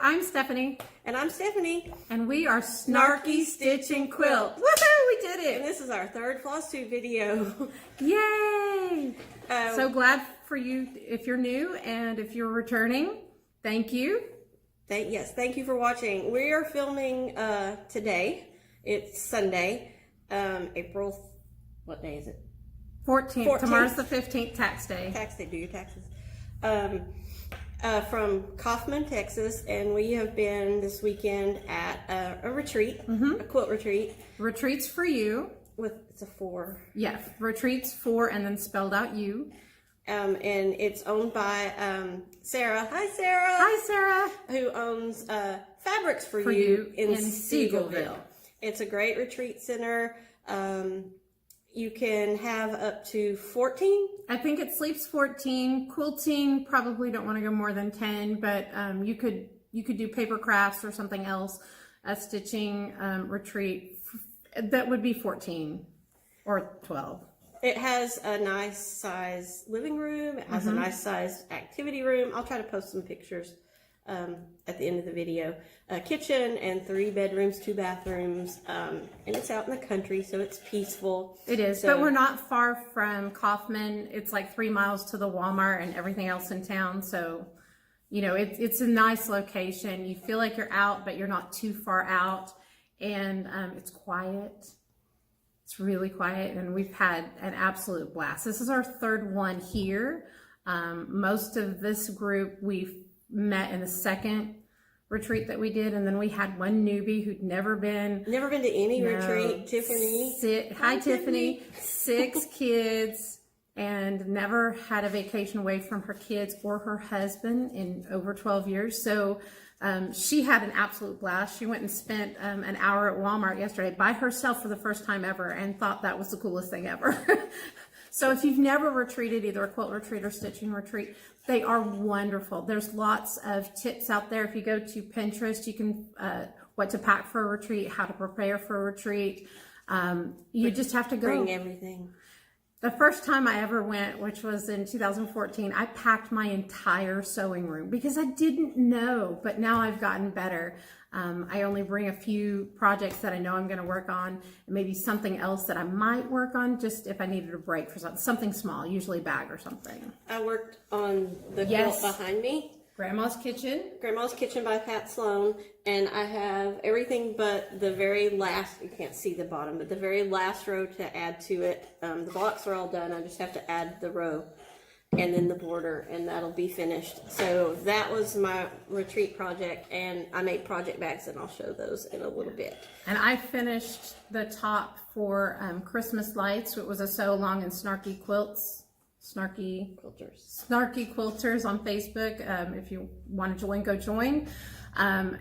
I'm Stephanie. And I'm Stephanie. And we are Snarky Stitch and Quilt. Woohoo! We did it! And this is our third Flosstube video. Yay! So glad for you if you're new, and if you're returning, thank you. Thank you for watching. We are filming today. It's Sunday, April, what day is it? 14th. Tomorrow's the 15th, tax day. Tax day, do your taxes. From Kaufman, Texas, and we have been this weekend at a retreat, a quilt retreat. Retreats for you. It's a 4. Yeah, retreats for, and then spelled out you. And it's owned by Sarah. Hi, Sarah. Hi, Sarah. Who owns Fabrics for You in Seagoville. It's a great retreat center. You can have up to 14. I think it sleeps 14. Quilting, probably don't want to go more than 10, but you could do paper crafts or something else. A stitching retreat, that would be 14 or 12. It has a nice size living room. It has a nice size activity room. I'll try to post some pictures at the end of the video. A kitchen and 3 bedrooms, 2 bathrooms, and it's out in the country, so it's peaceful. It is, but we're not far from Kaufman. It's like 3 miles to the Walmart and everything else in town, so you know, it's a nice location. You feel like you're out, but you're not too far out, and it's quiet. It's really quiet, and we've had an absolute blast. This is our 3rd one here. Most of this group we've met in the 2nd retreat that we did, and then we had one newbie who'd never been to any retreat. Tiffany. Hi, Tiffany. 6 kids, and never had a vacation away from her kids or her husband in over 12 years. So she had an absolute blast. She went and spent an hour at Walmart yesterday by herself for the first time ever, and thought that was the coolest thing ever. So if you've never retreated, either a quilt retreat or stitching retreat, they are wonderful. There's lots of tips out there. If you go to Pinterest, you can, what to pack for a retreat, how to prepare for a retreat. You just have to go. Bring everything. The first time I ever went, which was in 2014, I packed my entire sewing room because I didn't know, but now I've gotten better. I only bring a few projects that I know I'm going to work on, and maybe something else that I might work on just if I needed a break for something small, usually a bag or something. I worked on the quilt behind me. Grandma's Kitchen. Grandma's Kitchen by Pat Sloan, and I have everything but the very last, you can't see the bottom, but the very last row to add to it. The blocks are all done. I just have to add the row and then the border, and that'll be finished. So that was my retreat project, and I made project bags, and I'll show those in a little bit. And I finished the top for Christmas lights. It was a sew along and Snarky Quilts. Snarky Quilters on Facebook. If you want to join, go join.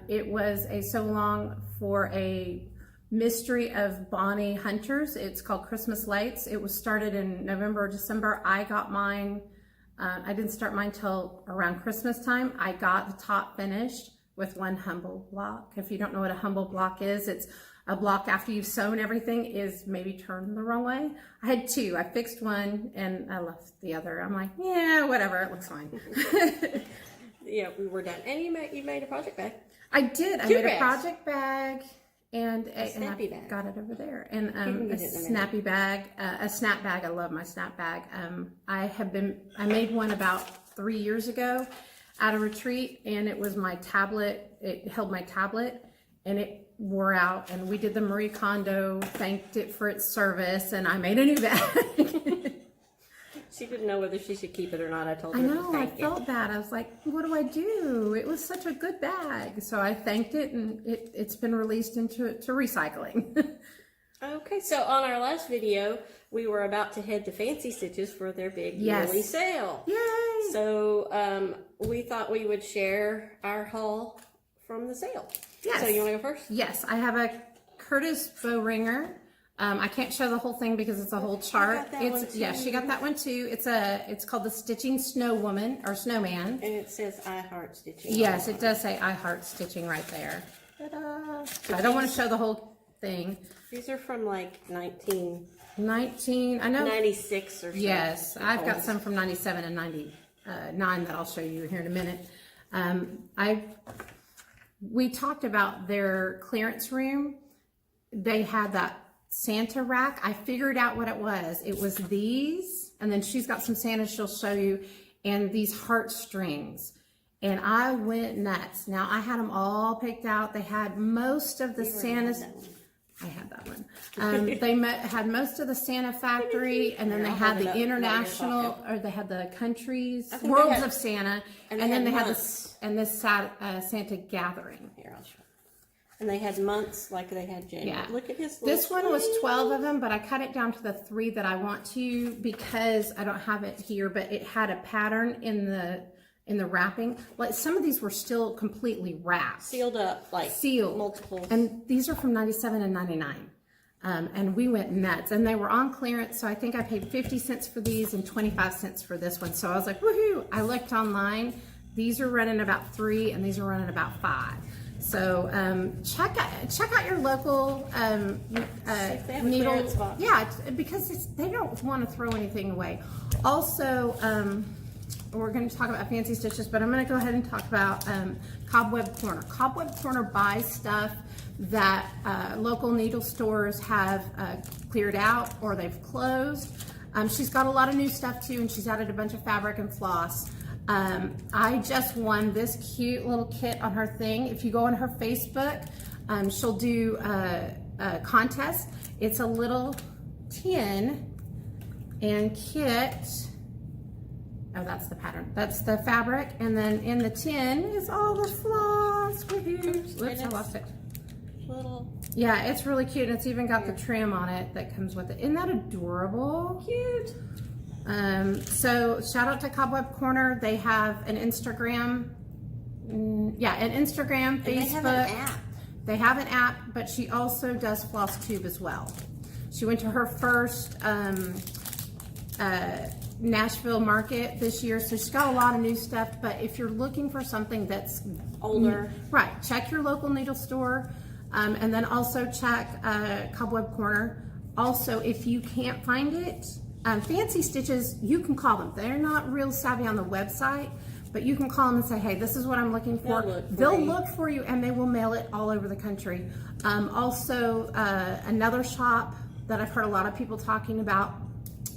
It was a sew along for a mystery of Bonnie Hunters. It's called Christmas Lights. It was started in November or December. I got mine. I didn't start mine till around Christmas time. I got the top finished with 1 humble block. If you don't know what a humble block is, it's a block after you've sewn everything is maybe turned the wrong way. I had 2. I fixed one and I left the other. I'm like, yeah, whatever, it looks fine. Yeah, we were done. And you made a project bag. I did. I made a project bag and a snappy bag. Got it over there. And a snappy bag, a snap bag. I love my snap bag. I made one about 3 years ago at a retreat, and it was my tablet. It held my tablet, and it wore out, and we did the Marie Kondo, thanked it for its service, and I made a new bag. She didn't know whether she should keep it or not. I told her I know, to thank I felt bad. I was like, what do I do? It was such a good bag. So I thanked it, and it's been released into recycling. Okay, so on our last video, we were about to head to Fancy Stitches for their big yearly sale. Yay! So we thought we would share our haul from the sale. Yes. So you want to go first? Yes, I have a Curtis bow ringer. I can't show the whole thing because it's a whole chart. She got that one too. It's called the Stitching Snow Woman or Snowman. And it says I Heart Stitching. Yes, it does say I Heart Stitching right there. Ta-da! So I don't want to show the whole thing. These are from like 19. I know. 96 or something. Yes, I've got some from 97 and 99 that I'll show you here in a minute. we talked about their clearance room. They had that Santa rack. I figured out what it was. It was these, and then she's got some Santa she'll show you, and these heartstrings. And I went nuts. Now I had them all picked out. They had most of the Santa's. I had that one. Had most of the Santa factory, and then they had the international, or they had the countries, worlds of Santa, and then they had this Santa gathering. Here, I'll show you. And they had months, like they had January. Yeah. Look at his. This one was 12 of them, but I cut it down to the 3 that I want to because I don't have it here. But it had a pattern in the wrapping. Like some of these were still completely wrapped, sealed up, like sealed, multiple. And these are from 97 and 99. And we went nuts, and they were on clearance. So I think I paid 50 cents for these and 25 cents for this one. So I was like, woohoo! I looked online. These are running about 3, and these are running about 5. So check out your local needle. Yeah, because they don't want to throw anything away. Also, we're going to talk about fancy stitches, but I'm going to go ahead and talk about Cobweb Corner. Cobweb Corner buys stuff that local needle stores have cleared out or they've closed. She's got a lot of new stuff too, and she's added a bunch of fabric and floss. I just won this cute little kit on her thing. If you go on her Facebook, she'll do a contest. It's a little tin and kit. Oh, that's the pattern. That's the fabric. And then in the tin is all the floss. Whoops, I lost it. Little. Yeah, it's really cute. And it's even got the trim on it that comes with it. Isn't that adorable? Cute. So shout out to Cobweb Corner. They have an Instagram. Yeah, an Instagram, Facebook. They have an app. They have an app, but she also does Flosstube as well. She went to her first Nashville market this year, so she's got a lot of new stuff. But if you're looking for something that's older, right, check your local needle store, and then also check Cobweb Corner. Also, if you can't find it, Fancy Stitches, you can call them. They're not real savvy on the website, but you can call them and say, hey, this is what I'm looking for. They'll look for you, and they will mail it all over the country. Also, another shop that I've heard a lot of people talking about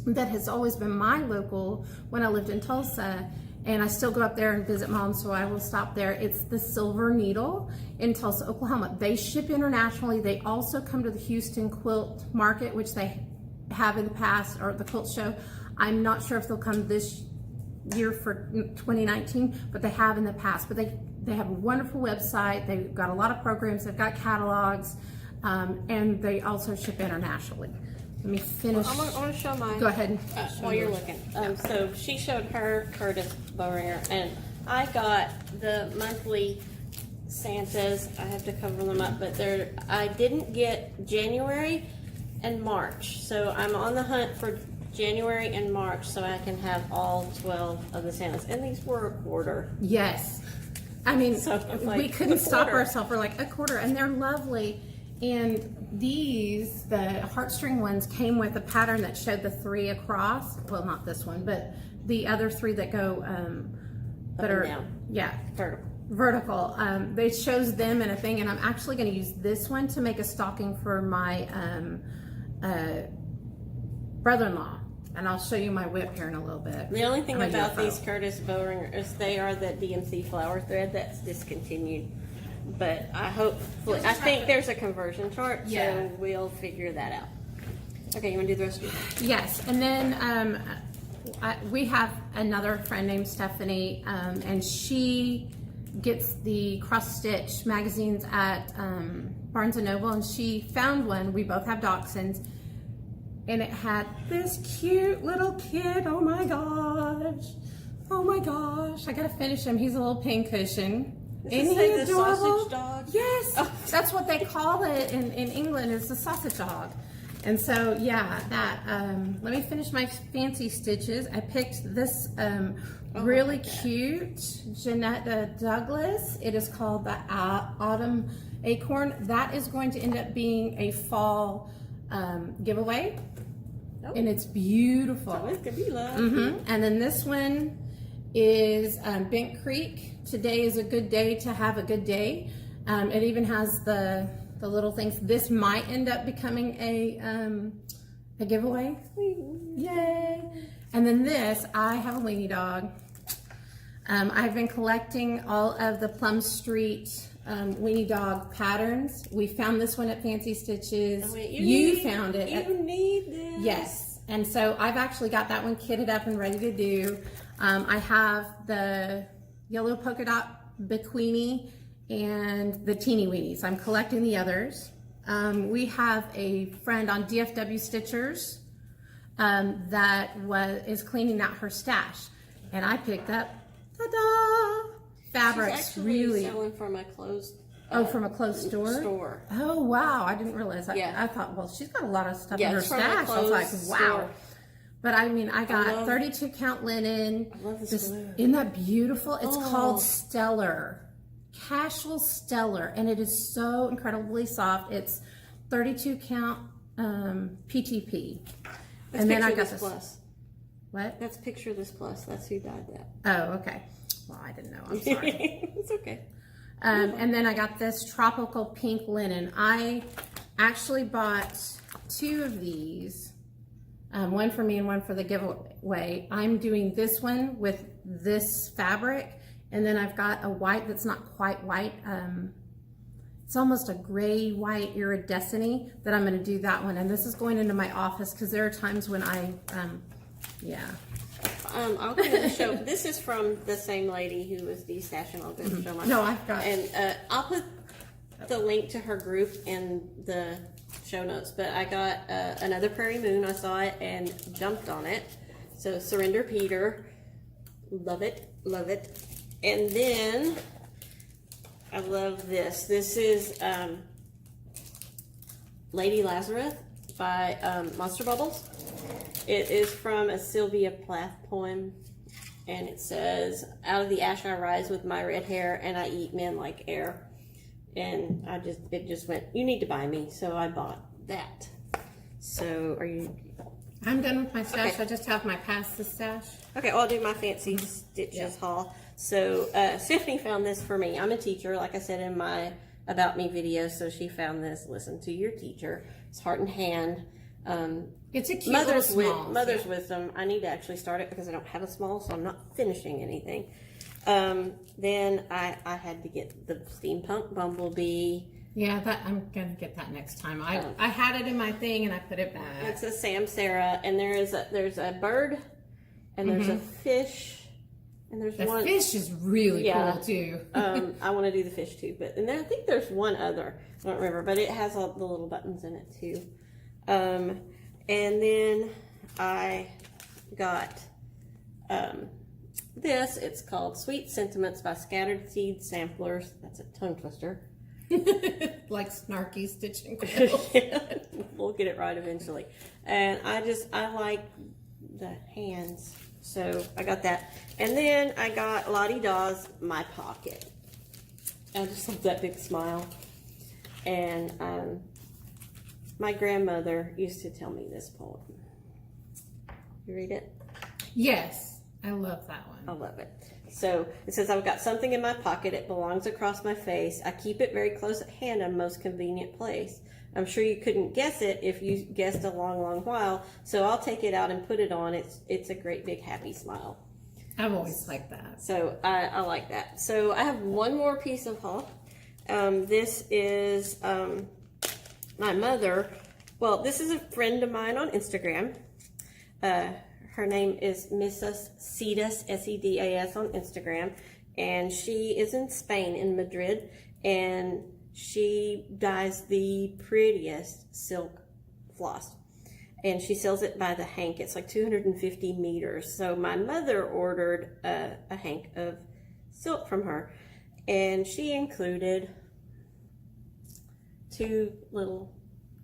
that has always been my local when I lived in Tulsa, and I still go up there and visit mom, so I will stop there. It's the Silver Needle in Tulsa, Oklahoma. They ship internationally. They also come to the Houston Quilt Market, which they have in the past, or the Quilt Show. I'm not sure if they'll come this year for 2019, but they have in the past. But they have a wonderful website. They've got a lot of programs. They've got catalogs, and they also ship internationally. Let me finish. Well, I want to show mine. Go ahead. While you're looking. So she showed her Curtis Bowringer, and I got the monthly Santas. I have to cover them up, but I didn't get January and March. So I'm on the hunt for January and March so I can have all 12 of the Santas. And these were a quarter. Yes. I mean, so like, we couldn't stop ourselves. We're like, a quarter, and they're lovely. And these, the heartstring ones, came with a pattern that showed the 3 across. Well, not this one, but the other 3 that go that are down. Yeah, Vertical. It shows them in a thing, and I'm actually going to use this one to make a stocking for my brother-in-law. And I'll show you my whip here in a little bit. The only thing about these Curtis Bowringer is they are the DMC flower thread that's discontinued. But I think there's a conversion chart, so we'll figure that out. Okay, you want to do the rest of it? Yes, and then we have another friend named Stephanie, and she gets the cross stitch magazines at Barnes & Noble, and she found one. We both have dachshunds, and it had this cute little kid. Oh my gosh, I gotta finish him. He's a little pincushion. Isn't he adorable? Sausage dog? Yes, that's what they call it in England, is the sausage dog. And so, yeah, that, let me finish my fancy stitches. I picked this really cute Jeanette Douglas. It is called the Autumn Acorn. That is going to end up being a fall giveaway. And it's beautiful. So it's gonna be love. And then this one is Bent Creek. Today is a good day to have a good day. It even has the little things. This might end up becoming a giveaway. Yay! And then this, I have a weenie dog. I've been collecting all of the Plum Street weenie dog patterns. We found this one at Fancy Stitches. Oh, wait, you found it. You need this. Yes. And so I've actually got that one kitted up and ready to do. I have the yellow polka dot bikini and the teeny weenies. I'm collecting the others. We have a friend on DFW Stitchers that is cleaning out her stash, and I picked up, ta-da, fabrics. She's really selling from a closed. From a closed store. Oh Oh wow, I didn't realize that. Yeah. I thought, well, she's got a lot of stuff in her it's from a stash. I was like, closed wow. store. But I mean, I got 32 count linen. I love this blue. Isn't that beautiful? It's called Stellar, Casual Stellar, and it is so incredibly soft. It's 32 count PTP. And then I got this plus. What? That's Picture This Plus. That's who dyed that. Oh, okay. Well, I didn't know. I'm sorry. It's okay. And then I got this tropical pink linen. I actually bought 2 of these, one for me and one for the giveaway. I'm doing this one with this fabric, and then I've got a white that's not quite white. It's almost a gray white iridescent that I'm going to do that one. And this is going into my office because there are times when I'll go ahead and show. This is from the same lady who was destashing. I'll go ahead and show my. No, I've got. And I'll put the link to her group in the show notes. But I got another Prairie Moon. I saw it and jumped on it. So Surrender Peter, love it, love it. And then I love this. This is Lady Lazarus by Monster Bubbles. It is from a Sylvia Plath poem, and it says, "Out of the ash I rise with my red hair, and I eat men like air." And it just went, you need to buy me, so I bought that. So, are you? I'm done with my stash. Okay. I just have my past the stash. Okay, well, I'll do my fancy stitches haul. So, Stephanie found this for me. I'm a teacher, like I said in my About Me video, so she found this. Listen to your teacher. It's Heart and Hand. It's a cute Mother's little small. Wisdom. I need to actually start it because I don't have a small, so I'm not finishing anything. Then I had to get the Steampunk Bumblebee. Yeah, I'm gonna get that next time. I had it in my thing and I put it back. It's a Sam Sarah, and there's a bird, and there's a fish, and there's the one. The fish is really cool too. I want to do the fish too, but and then I think there's one other. I don't remember, but it has all the little buttons in it too. And then I got this. It's called Sweet Sentiments by Scattered Seed Samplers. That's a tongue twister. Like snarky stitching quilts. We'll get it right eventually. And I like the hands, so I got that. And then I got Lottie Dawes My Pocket. I just love that big smile. And my grandmother used to tell me this poem. You read it? Yes, I love that one. I love it. So it says, "I've got something in my pocket. It belongs across my face. I keep it very close at hand in a most convenient place. I'm sure you couldn't guess it if you guessed a long, long while. So I'll take it out and put it on. It's a great big happy smile." I've always liked that. So I like that. So I have one more piece of haul. This is my mother. Well, this is a friend of mine on Instagram. Her name is Mrs. Sedas, Sedas on Instagram, and she is in Spain, in Madrid, and she dyes the prettiest silk floss, and she sells it by the hank. It's like 250 meters. So my mother ordered a hank of silk from her, and she included 2 little,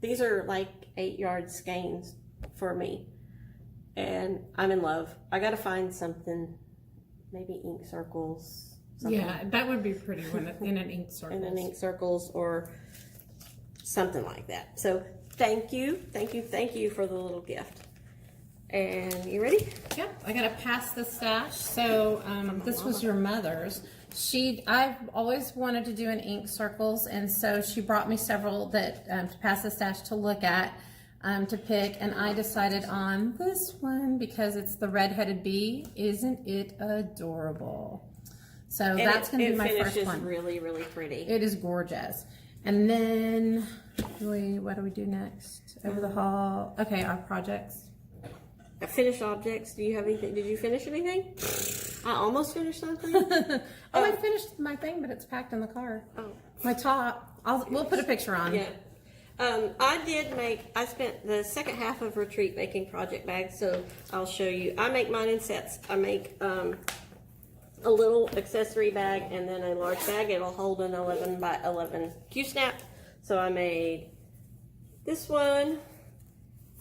these are like 8-yard skeins for me. And I'm in love. I gotta find something, maybe ink circles. Something. Yeah, that would be pretty in an ink circle. In an ink circles or something like that. So thank you for the little gift. And you ready? Yep, I gotta pass the stash. So this was your mother's. I've always wanted to do an ink circles, and so she brought me several that to pass the stash to look at, to pick, and I decided on this one because it's the red-headed bee. Isn't it adorable? So And that's going to be my first finishes one. really, really pretty. It is gorgeous. And then, what do we do next? Over the hall. Okay, our projects. Finished objects. Do you have anything? Did you finish anything? I almost finished something. I finished my thing, but it's packed in the car. Oh. My top. We'll put a picture on. Yeah. I spent the second half of retreat making project bags, so I'll show you. I make mine in sets. I make a little accessory bag and then a large bag. It'll hold an 11 by 11 Q-snap. So I made this one.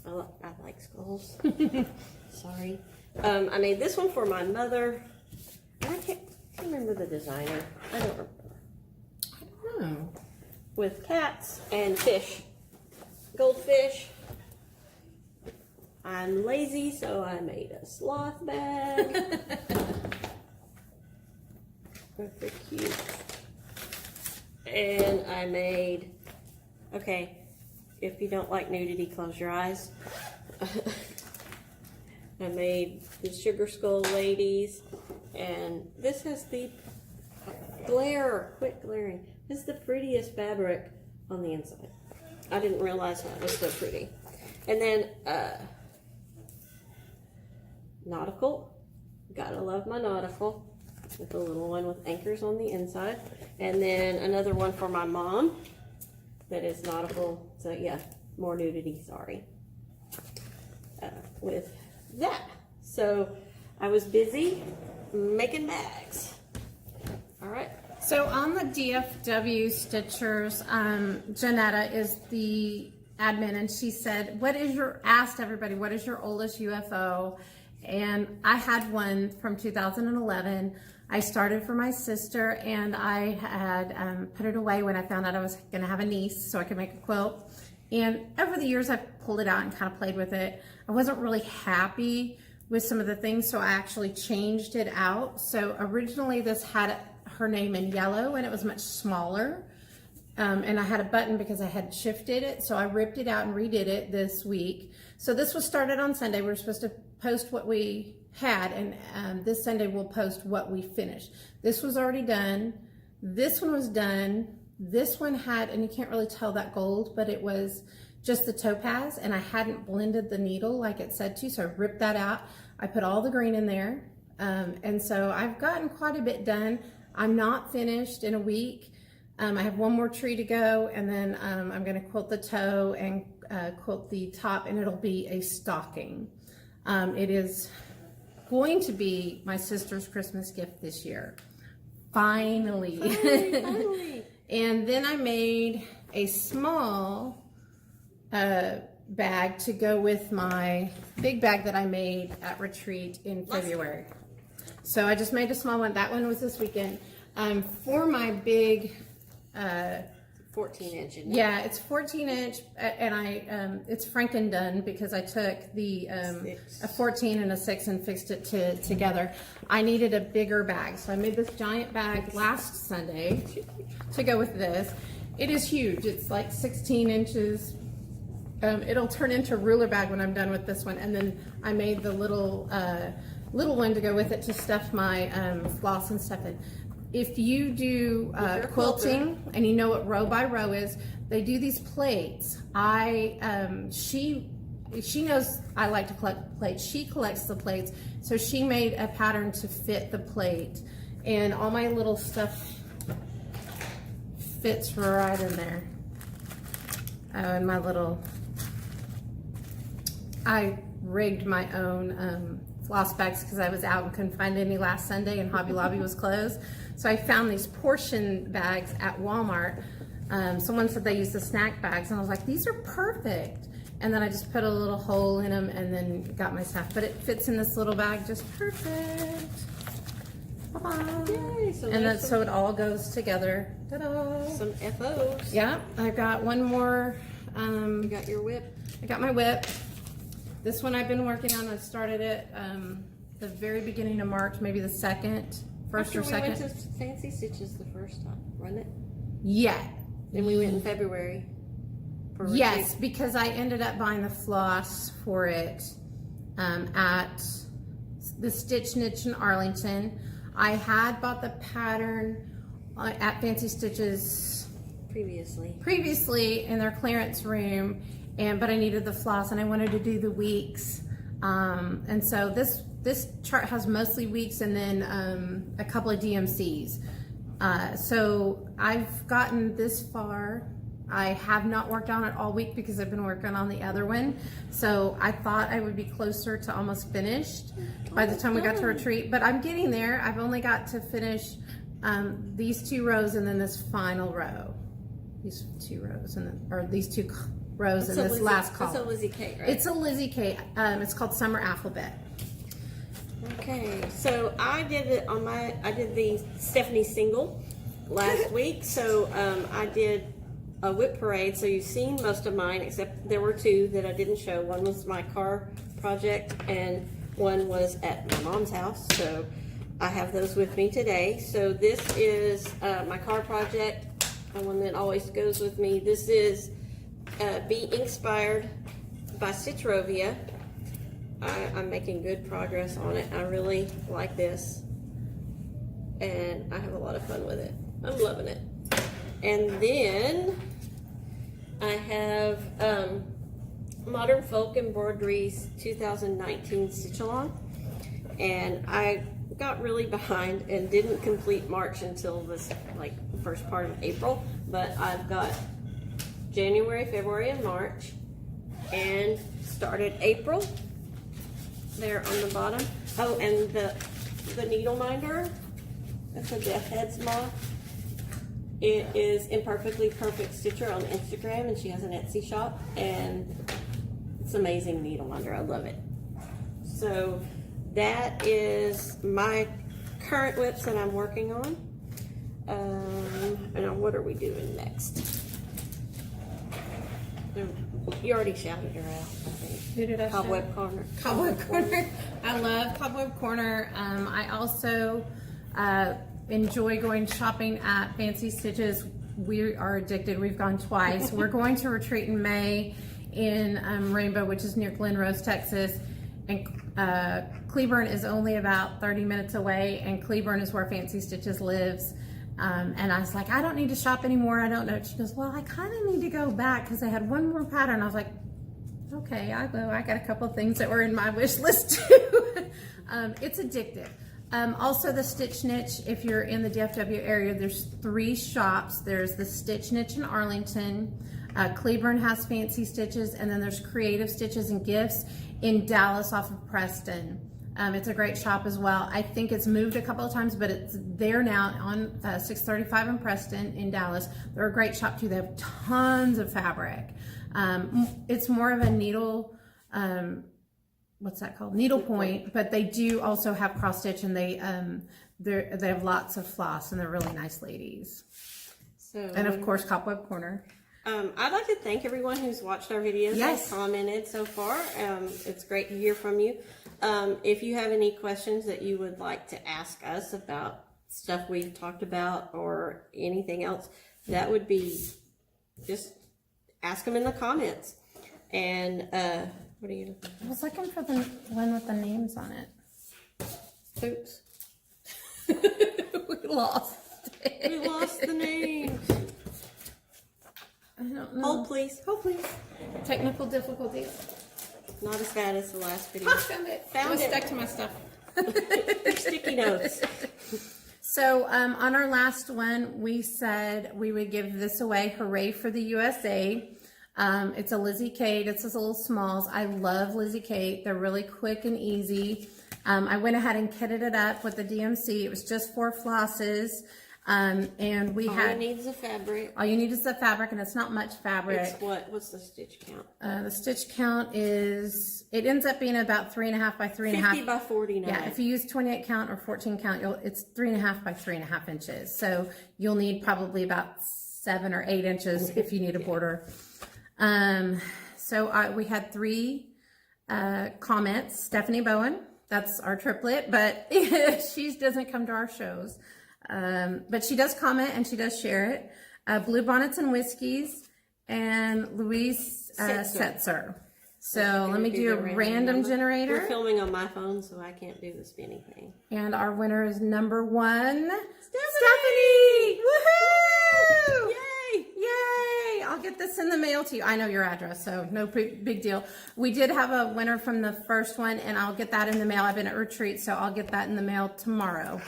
I like skulls. Sorry. I made this one for my mother. I can't remember the designer. I don't remember. I don't know. With cats and fish. Goldfish. I'm lazy, so I made a sloth bag. They're cute. And I made, okay, if you don't like nudity, close your eyes. I made the sugar skull ladies, and this has the glare. Quit glaring. This is the prettiest fabric on the inside. I didn't realize that was so pretty. And then nautical. Gotta love my nautical. With a little one with anchors on the inside. And then another one for my mom that is nautical. So yeah, more nudity, sorry. With that. So I was busy making bags. All right. So on the DFW Stitchers, Janetta is the admin, and she said, asked everybody, what is your oldest UFO? And I had one from 2011. I started for my sister, and I had put it away when I found out I was going to have a niece so I could make a quilt. And over the years, I've pulled it out and kind of played with it. I wasn't really happy with some of the things, so I actually changed it out. So originally this had her name in yellow, and it was much smaller. And I had a button because I had shifted it, so I ripped it out and redid it this week. So this was started on Sunday. We were supposed to post what we had, and this Sunday we'll post what we finished. This was already done. This one was done. This one had, and you can't really tell that gold, but it was just the topaz, and I hadn't blended the needle like it said to, so I ripped that out. I put all the green in there, and so I've gotten quite a bit done. I'm not finished in a week. I have one more tree to go, and then I'm going to quilt the toe and quilt the top, and it'll be a stocking. It is going to be my sister's Christmas gift this year. Finally. Finally. And then I made a small bag to go with my big bag that I made at retreat in February. So I just made a small one. That one was this weekend. For my big 14 inch. Yeah, it's 14 inch, and it's Frankendone because I took a 14 and a 6 and fixed it together. I needed a bigger bag, so I made this giant bag last Sunday to go with this. It is huge. It's like 16 inches. It'll turn into a ruler bag when I'm done with this one, and then I made the little one to go with it to stuff my floss and stuff in. If you do quilting and you know what row by row is, they do these plates. She knows I like to collect plates. She collects the plates, so she made a pattern to fit the plate, and all my little stuff fits right in there. Oh, and my little, I rigged my own floss bags because I was out and couldn't find any last Sunday, and Hobby Lobby was closed. So I found these portion bags at Walmart. Someone said they use the snack bags, and I was like, these are perfect. And then I just put a little hole in them and then got my stuff. But it fits in this little bag just perfect. Bye-bye. Yay, So it all goes together. Ta-da. Some FOs. Yeah, I got one more. You got your whip. I got my whip. This one I've been working on. I started it the very beginning of March, maybe the 2nd, first or second. We went to Fancy Stitches the first time, wasn't it? Yeah. Then we went in February. Yes, because I ended up buying the floss for it at the Stitch Niche in Arlington. I had bought the pattern at Fancy Stitches previously in their clearance room, but I needed the floss and I wanted to do the weeks. And so this chart has mostly weeks and then a couple of DMCs. So I've gotten this far. I have not worked on it all week because I've been working on the other one. So I thought I would be closer to almost finished by the time we got to retreat, but I'm getting there. I've only got to finish these 2 rows and then this final row. These 2 rows and then, or these 2 rows in this last column. It's a Lizzie Kate, right? It's a Lizzie Kate. It's called Summer Alphabet. Okay, so I did it on I did the Stephanie single last week. So I did a whip parade. So you've seen most of mine, except there were 2 that I didn't show. One was my car project and one was at my mom's house. So I have those with me today. So this is my car project, the one that always goes with me. This is Be Inspired by Stitchrovia. I'm making good progress on it. I really like this and I have a lot of fun with it. I'm loving it. And then I have Modern Folk Embroideries 2019 Stitch Along, and I got really behind and didn't complete March until this like first part of April, but I've got January, February, and March, and started April there on the bottom. Oh, and the needle minder, that's a Death Heads moth. It is Imperfectly Perfect Stitcher on Instagram, and she has an Etsy shop, and it's amazing needle minder. I love it. So that is my current whips that I'm working on. And what are we doing next? You already shouted her out, I think. Who did I Cobweb Corner. Cobweb Corner. I love Cobweb Corner. I also enjoy going shopping at Fancy Stitches. We are addicted. We've gone twice. We're going to retreat in May in Rainbow, which is near Glen Rose, Texas. And Cleburne is only about 30 minutes away, and Cleburne is where Fancy Stitches lives. And I was like, I don't need to shop anymore. I don't know. She goes, well, I kind of need to go back because I had one more pattern. I was like, okay, I'll go. I got a couple of things that were in my wish list too. It's addictive. Also the Stitch Niche, if you're in the DFW area, there's 3 shops. There's the Stitch Niche in Arlington. Cleburne has Fancy Stitches, and then there's Creative Stitches and Gifts in Dallas off of Preston. It's a great shop as well. I think it's moved a couple of times, but it's there now on 635 in Preston in Dallas. They're a great shop too. They have tons of fabric. It's more of a needle, what's that called? Needlepoint, but they do also have cross stitch, and they have lots of floss, and they're really nice ladies. So, and of course, Cobweb Corner. I'd like to thank everyone who's watched our videos and commented so far. It's great to hear from you. If you have any questions that you would like to ask us about stuff we've talked about or anything else, that would be just ask them in the comments. And what are you looking for? I was looking for the one with the names on it. Oops. We lost it. We lost the names. I don't know. Hold please. Hold please. Technical difficulties. Not as bad as the last video. I found it. Found it. Stuck to my stuff. Sticky notes. So on our last one, we said we would give this away. Hooray for the USA. It's a Lizzie Kate. It's just little smalls. I love Lizzie Kate. They're really quick and easy. I went ahead and kitted it up with the DMC. It was just 4 flosses. And we had... All you need is the fabric. All you need is the fabric, and it's not much fabric. It's what? What's the stitch count? The stitch count is... It ends up being about 3.5 by 3.5. 50 by 49. Yeah, if you use 28 count or 14 count, it's 3.5 by 3.5 inches. So you'll need probably about 7 or 8 inches if you need a border. So we had 3 comments. Stephanie Bowen, That's our triplet, but she doesn't come to our shows. But she does comment and she does share it. Blue Bonnets and Whiskeys and Louise Setzer. So let me do a random generator. We're filming on my phone, so I can't do the spinning thing. And our winner is number 1, Stephanie! Woohoo! Yay! Yay! I'll get this in the mail to you. I know your address, so no big deal. We did have a winner from the first one, and I'll get that in the mail. I've been at retreat, so I'll get that in the mail tomorrow.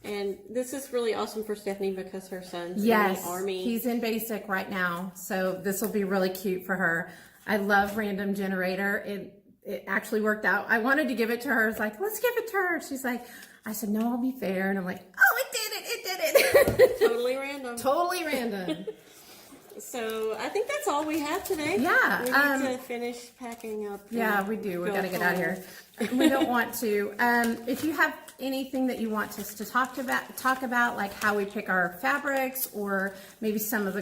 And this is really awesome for Stephanie because her son's in the Army. He's in basic right now, so this will be really cute for her. I love random generator. It actually worked out. I wanted to give it to her. It's like, let's give it to her. She's like, I said, no, I'll be fair. And I'm like, oh, it did it. Totally random. Totally random. So I think that's all we have today. Yeah. We need to finish packing up. Yeah, we do. We got to get out of here. We don't want to. If you have anything that you want us to talk about, like how we pick our fabrics, or maybe some of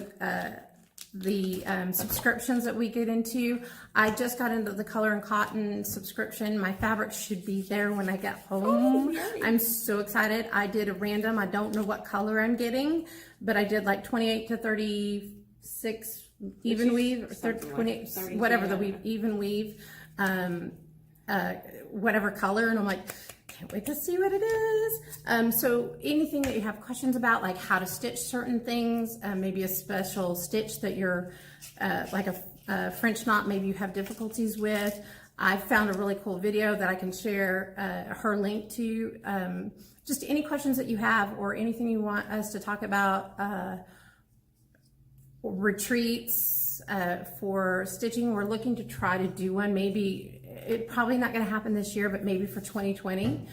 the subscriptions that we get into. I just got into the Color and Cotton subscription. My fabrics should be there when I get home. Oh, I'm so excited. I did a random. I don't know what color I'm getting, but I did like 28 to 36 even weave, or 28, whatever the weave, even weave, whatever color. And I'm like, can't wait to see what it is. So anything that you have questions about, like how to stitch certain things, maybe a special stitch that you're, like a French knot, maybe you have difficulties with. I found a really cool video that I can share her link to. Just any questions that you have, or anything you want us to talk about, retreats for stitching. We're looking to try to do one, maybe it's probably not going to happen this year, but maybe for 2020.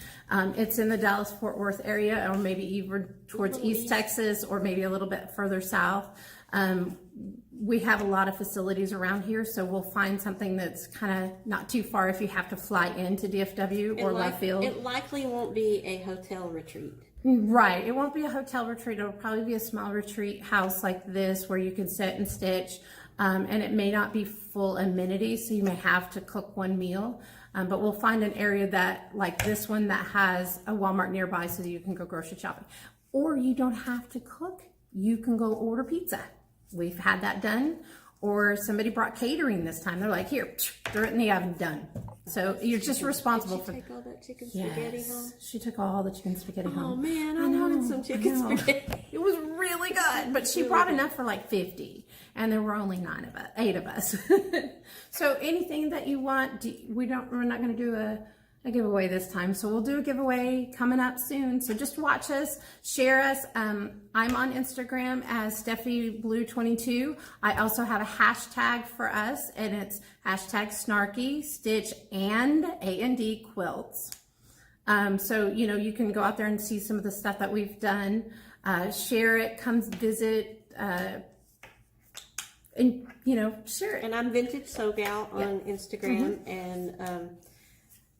It's in the Dallas-Fort Worth area, or maybe even towards East Texas, or maybe a little bit further south. We have a lot of facilities around here, so we'll find something that's kind of not too far if you have to fly into DFW or left field. It likely won't be a hotel retreat. Right. It won't be a hotel retreat. It'll probably be a small retreat house like this where you can sit and stitch. And it may not be full amenities, so you may have to cook one meal. But we'll find an area that, like this one, that has a Walmart nearby so that you can go grocery shopping. Or you don't have to cook. You can go order pizza. We've had that done. Or somebody brought catering this time. They're like, here, throw it in the oven, done. So you're just responsible for. Did she take all that chicken spaghetti home? She took all the chicken spaghetti home. Oh man, I wanted some chicken spaghetti. It was really good, but she brought enough for like 50, and there were only 8 of us. So anything that you want, we're not going to do a giveaway this time, so we'll do a giveaway coming up soon. So just watch us, share us. I'm on Instagram as SteffiBlue22. I also have a hashtag for us, and it's hashtag Snarky Stitch and A&D Quilts. So you can go out there and see some of the stuff that we've done. Share it, come visit, and share it. And I'm Vintage Sew Gal on Instagram, and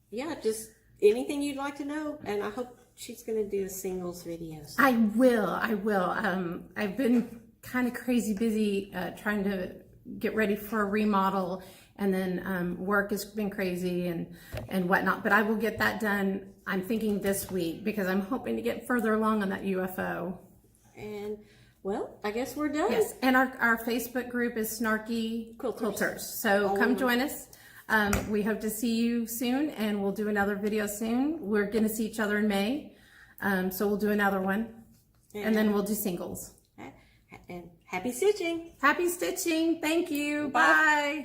yeah, just anything you'd like to know. And I hope she's going to do a singles video. I will. I've been kind of crazy busy trying to get ready for a remodel, and then work has been crazy and whatnot. But I will get that done, I'm thinking this week, because I'm hoping to get further along on that UFO. And well, I guess we're done. Yes, and our Facebook group is Snarky Quilters. So come join us. We hope to see you soon, and we'll do another video soon. We're going to see each other in May, so we'll do another one, and then we'll do singles. And happy stitching. Happy stitching. Thank you. Bye.